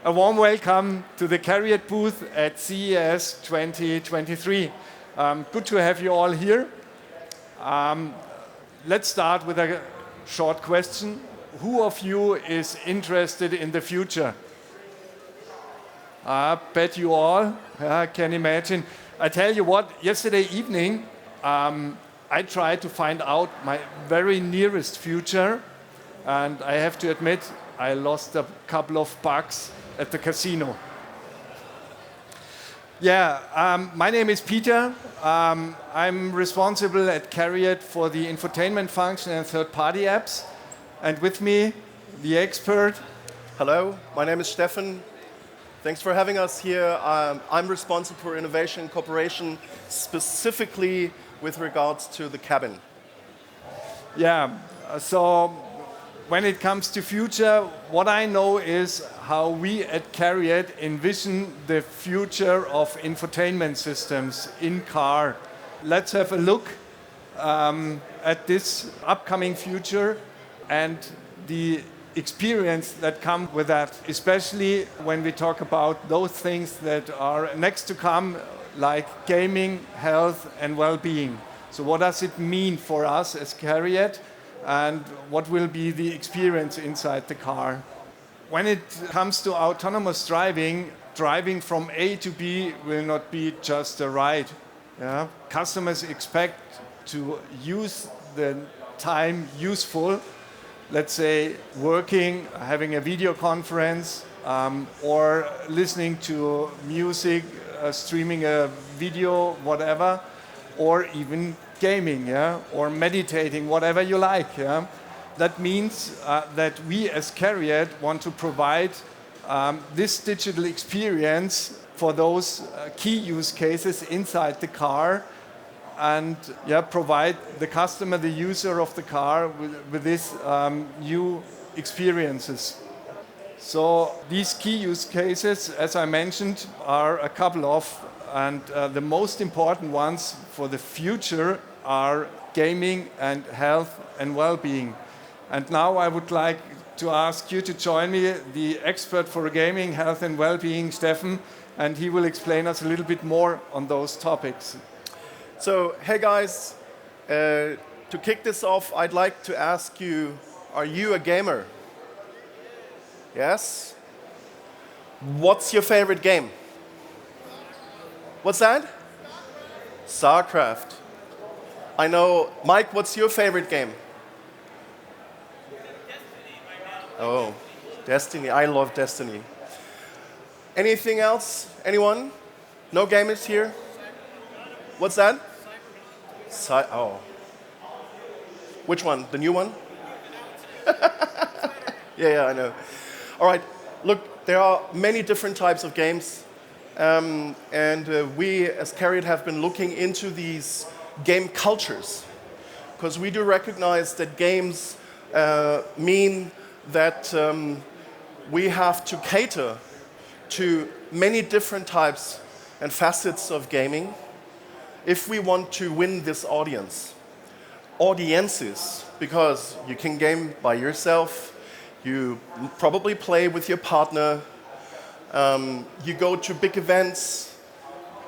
A warm welcome to the CARIAD booth at CES 2023. Good to have you all here. Let's start with a short question. Who of you is interested in the future? I bet you all. I can imagine. I tell you what, yesterday evening, I tried to find out my very nearest future, and I have to admit, I lost a couple of bucks at the casino. My name is Peter. I'm responsible at CARIAD for the Infotainment Function and third-party apps. And with me, the expert. Hello, my name is Steffen. Thanks for having us here. I'm responsible for innovation and cooperation, specifically with regards to the cabin. So when it comes to future, what I know is how we at CARIAD envision the future of infotainment systems in car. Let's have a look at this upcoming future and the experience that comes with that, especially when we talk about those things that are next to come, like gaming, health, and well-being. So what does it mean for us as CARIAD, and what will be the experience inside the car? When it comes to autonomous driving, driving from A to B will not be just a ride. Customers expect to use the time useful, let's say working, having a video conference, or listening to music, streaming a video, whatever, or even gaming, or meditating, whatever you like. That means that we as CARIAD want to provide this digital experience for those key use cases inside the car, and provide the customer, the user of the car, with these new experiences. So these key use cases, as I mentioned, are a couple of, and the most important ones for the future are gaming and health and well-being. And now I would like to ask you to join me, the expert for gaming, health and well-being, Steffen, and he will explain us a little bit more on those topics. So, hey guys, to kick this off, I'd like to ask you, are you a gamer? Yes? What's your favorite game? What's that? StarCraft. I know, Mike, what's your favorite game? Oh, Destiny. I love Destiny. Anything else? Anyone? No gamers here? What's that? Oh. Which one? The new one? Yeah, I know. All right. Look, there are many different types of games. We, as CARIAD, have been looking into these game cultures, because we do recognize that games mean that we have to cater to many different types and facets of gaming if we want to win this audiences, because you can game by yourself, you probably play with your partner, you go to big events,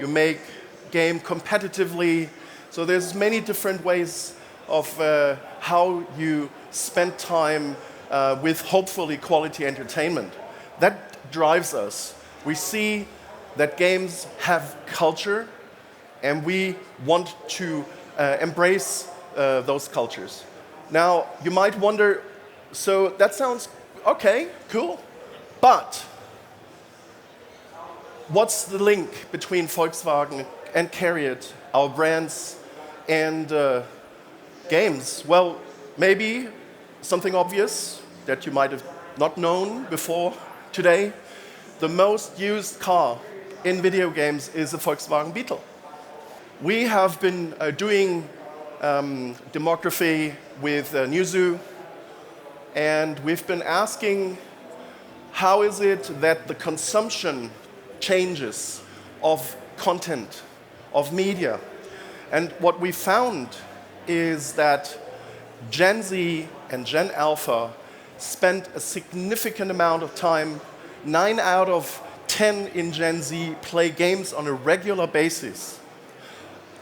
you make game competitively. So there's many different ways of how you spend time with hopefully quality entertainment. That drives us. We see that games have culture, and we want to embrace those cultures. Now, you might wonder, so that sounds okay, cool, but what's the link between Volkswagen and CARIAD, our brands, and games? Well, maybe something obvious that you might have not known before today. The most used car in video games is a Volkswagen Beetle. We have been doing demography with Newzoo, and we've been asking, how is it that the consumption changes of content, of media? And what we found is that Gen Z and Gen Alpha spend a significant amount of time 9 out of 10 in Gen Z play games on a regular basis.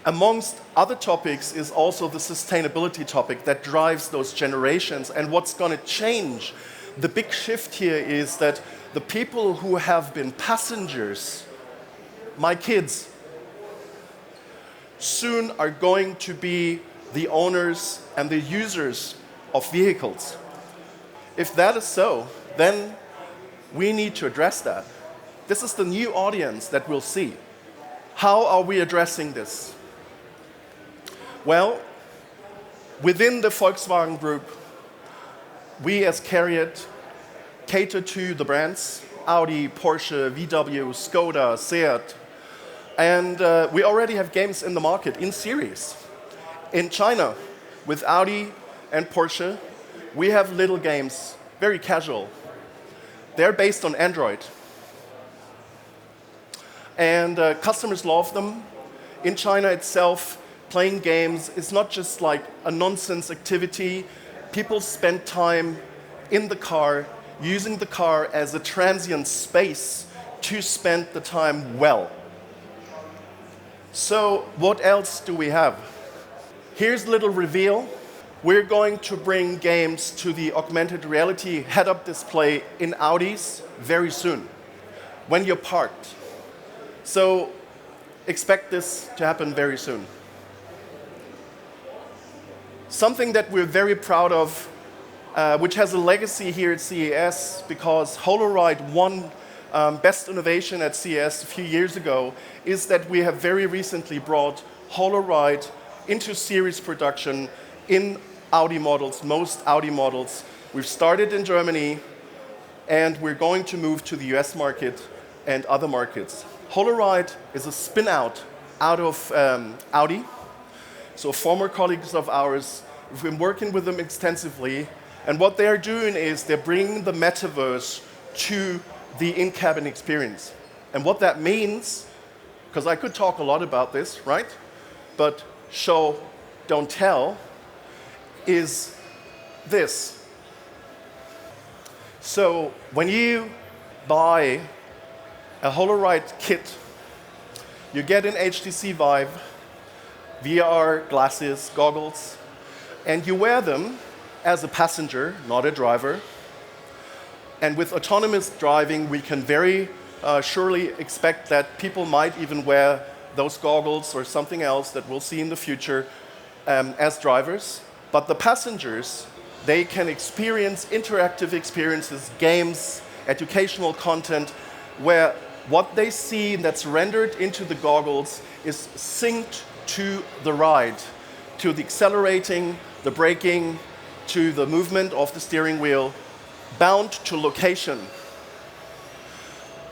Amongst other topics is also the sustainability topic that drives those generations. And what's going to change, the big shift here is that the people who have been passengers, my kids, soon are going to be the owners and the users of vehicles. If that is so, then we need to address that. This is the new audience that we'll see. How are we addressing this? Well, within the Volkswagen Group, we as CARIAD cater to the brands Audi, Porsche, VW, Skoda, Seat, and we already have games in the market in series. In China, with Audi and Porsche, we have little games, very casual. They're based on Android. And customers love them. In China itself, playing games is not just like a nonsense activity. People spend time in the car, using the car as a transient space to spend the time well. So what else do we have? Here's a little reveal. We're going to bring games to the augmented reality head-up display in Audis very soon, when you're parked. So expect this to happen very soon. Something that we're very proud of, which has a legacy here at CES, because holoride won Best Innovation at CES a few years ago, is that we have very recently brought holoride into series production in Audi models, most Audi models. We've started in Germany, and we're going to move to the US market and other markets. Holoride is a spin-out out of Audi. So former colleagues of ours, we've been working with them extensively, and what they're doing is they're bringing the metaverse to the in-cabin experience. And what that means, because I could talk a lot about this, right? But show, don't tell, is this. So when you buy a holoride kit, you get an HTC Vive, VR glasses, goggles, and you wear them as a passenger, not a driver. And with autonomous driving, we can very surely expect that people might even wear those goggles or something else that we'll see in the future as drivers. But the passengers, they can experience interactive experiences, games, educational content, where what they see that's rendered into the goggles is synced to the ride, to the accelerating, the braking, to the movement of the steering wheel, bound to location.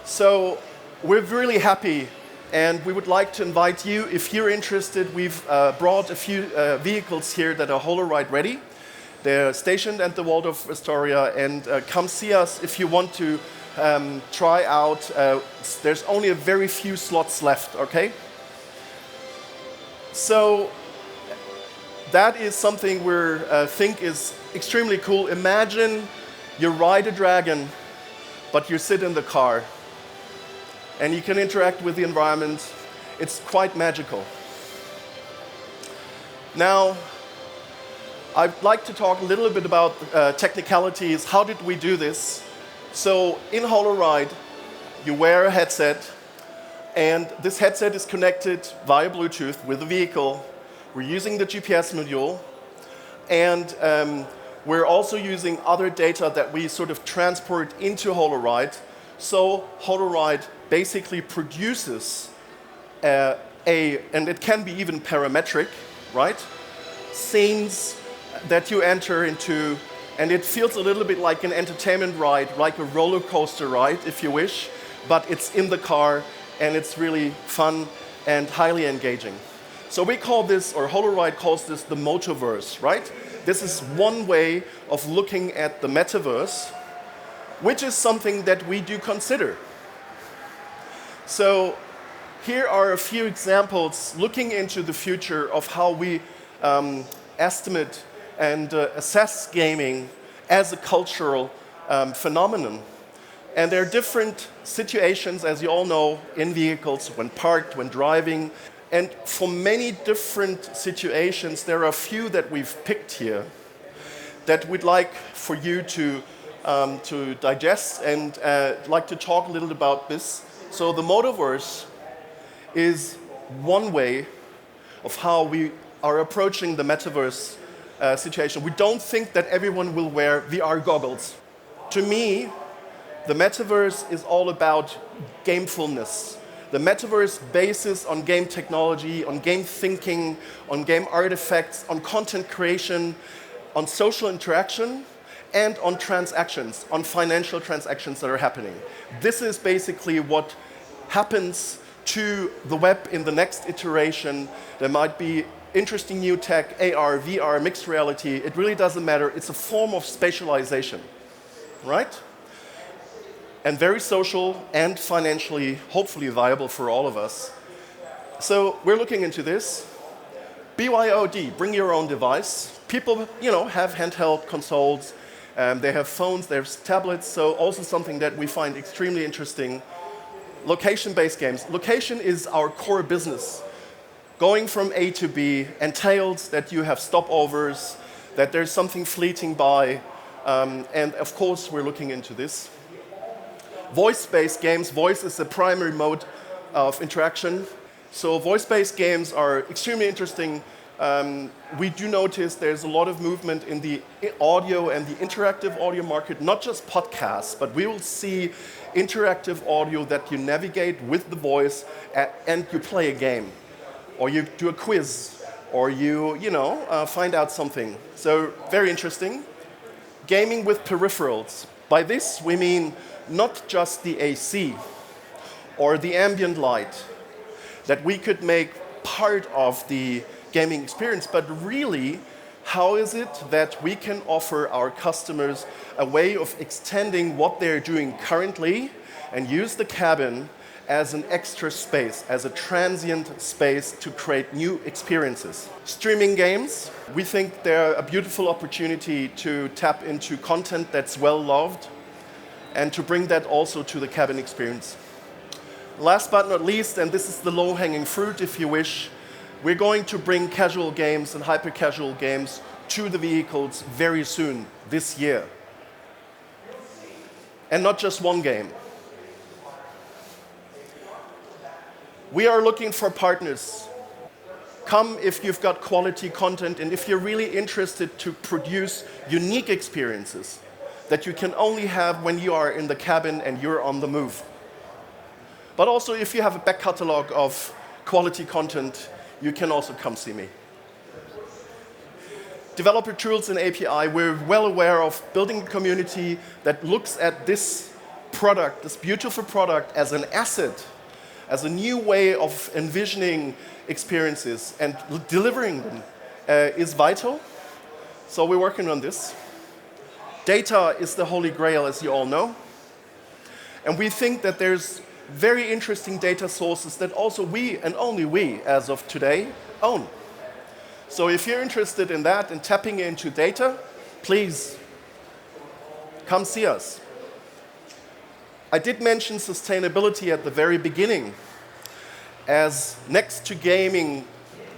So we're really happy, and we would like to invite you, if you're interested. We've brought a few vehicles here that are holoride ready. They're stationed at the Waldorf Astoria, and come see us if you want to try out. There's only a very few slots left, okay? So that is something we think is extremely cool. Imagine you ride a dragon, but you sit in the car, and you can interact with the environment. It's quite magical. Now, I'd like to talk a little bit about technicalities. How did we do this? So in holoride, you wear a headset, and this headset is connected via Bluetooth with the vehicle. We're using the GPS module, and we're also using other data that we sort of transport into holoride. So holoride basically produces and it can be even parametric, right? Scenes that you enter into, and it feels a little bit like an entertainment ride, like a roller coaster ride, if you wish, but it's in the car, and it's really fun and highly engaging. So we call this, or holoride calls this, the motoverse, right? This is one way of looking at the metaverse, which is something that we do consider. So here are a few examples looking into the future of how we estimate and assess gaming as a cultural phenomenon. And there are different situations, as you all know, in vehicles, when parked, when driving. And for many different situations, there are a few that we've picked here that we'd like for you to digest and like to talk a little about this. So the Motoverse is one way of how we are approaching the metaverse situation. We don't think that everyone will wear VR goggles. To me, the metaverse is all about gamefulness. The metaverse bases on game technology, on game thinking, on game artifacts, on content creation, on social interaction, and on transactions, on financial transactions that are happening. This is basically what happens to the web in the next iteration. There might be interesting new tech, AR, VR, mixed reality. It really doesn't matter. It's a form of spatialization, right? And very social and financially, hopefully viable for all of us. So we're looking into this. BYOD, bring your own device. People, have handheld consoles. They have phones, they have tablets, so also something that we find extremely interesting. Location-based games. Location is our core business. Going from A to B entails that you have stopovers, that there's something fleeting by, and of course we're looking into this. Voice-based games. Voice is the primary mode of interaction. So voice-based games are extremely interesting. We do notice there's a lot of movement in the audio and the interactive audio market, not just podcasts, but we will see interactive audio that you navigate with the voice and you play a game, or you do a quiz, or you find out something. So very interesting. Gaming with peripherals. By this we mean not just the AC or the ambient light that we could make part of the gaming experience, but really, how is it that we can offer our customers a way of extending what they're doing currently and use the cabin as an extra space, as a transient space to create new experiences. Streaming games, we think they're a beautiful opportunity to tap into content that's well loved and to bring that also to the cabin experience. Last but not least, and this is the low-hanging fruit if you wish, we're going to bring casual games and hyper-casual games to the vehicles very soon, this year. And not just one game. We are looking for partners. Come if you've got quality content and if you're really interested to produce unique experiences that you can only have when you are in the cabin and you're on the move. But also if you have a back catalog of quality content, you can also come see me. Developer tools and API, we're well aware of building a community that looks at this product, this beautiful product, as an asset, as a new way of envisioning experiences and delivering them is vital. So we're working on this. Data is the holy grail, as you all know. And we think that there's very interesting data sources that also we, and only we, as of today, own. So if you're interested in that and tapping into data, please come see us. I did mention sustainability at the very beginning as next to gaming,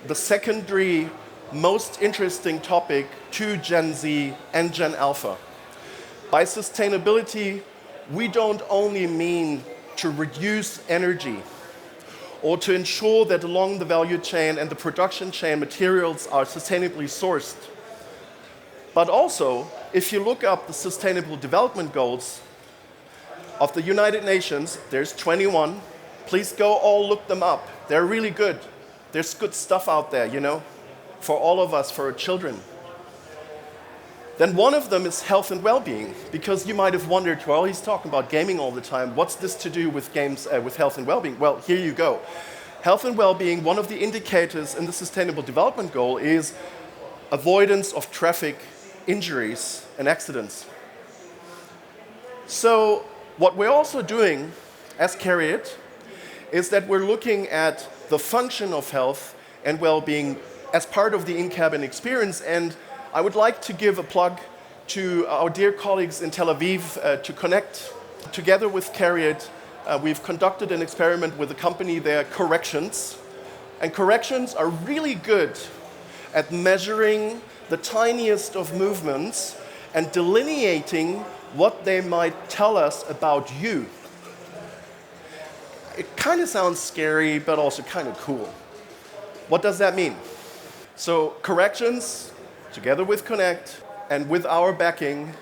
the secondary most interesting topic to Gen Z and Gen Alpha. By sustainability, we don't only mean to reduce energy or to ensure that along the value chain and the production chain materials are sustainably sourced. But also, if you look up the Sustainable Development Goals of the United Nations, there's 21. Please go all look them up. They're really good. There's good stuff out there, for all of us, for our children. Then one of them is health and well-being, because you might have wondered, well, he's talking about gaming all the time. What's this to do with games, with health and well-being? Well, here you go. Health and well-being, one of the indicators in the Sustainable Development Goal is avoidance of traffic injuries and accidents. So what we're also doing as CARIAD is that we're looking at the function of health and well-being as part of the in-cabin experience. And I would like to give a plug to our dear colleagues in Tel Aviv to connect Together with CARIAD, we've conducted an experiment with a company there, Corrections. And Corrections are really good at measuring the tiniest of movements and delineating what they might tell us about you. It kind of sounds scary, but also kind of cool. What does that mean? So Corrections, together with Connect and with our backing,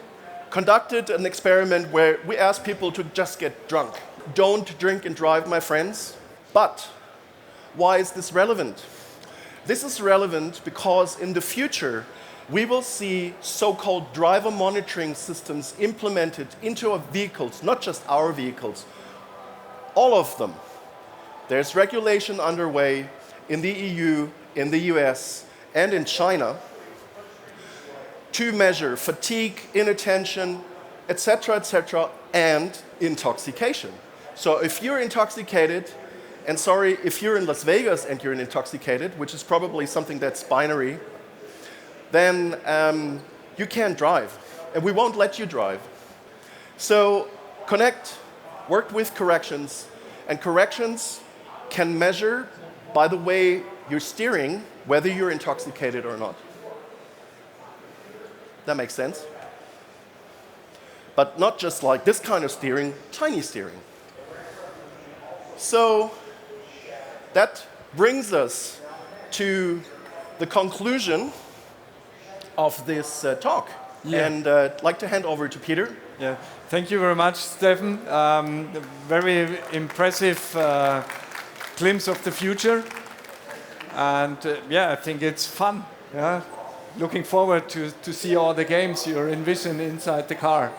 conducted an experiment where we asked people to just get drunk. Don't drink and drive, my friends. But why is this relevant? This is relevant because in the future, we will see so-called driver monitoring systems implemented into our vehicles, not just our vehicles, all of them. There's regulation underway in the EU, in the US, and in China to measure fatigue, inattention, etc., and intoxication. So if you're intoxicated, and sorry, if you're in Las Vegas and you're intoxicated, which is probably something that's binary, then you can't drive, and we won't let you drive. So Connect worked with Corrections, and Corrections can measure, by the way you're steering, whether you're intoxicated or not. That makes sense? But not just like this kind of steering, tiny steering. So that brings us to the conclusion of this talk. Yeah. And I'd like to hand over to Peter. Yeah, thank you very much, Steffen. Very impressive glimpse of the future. And yeah, I think it's fun. Yeah? Looking forward to see all the games you're envisioning inside the car.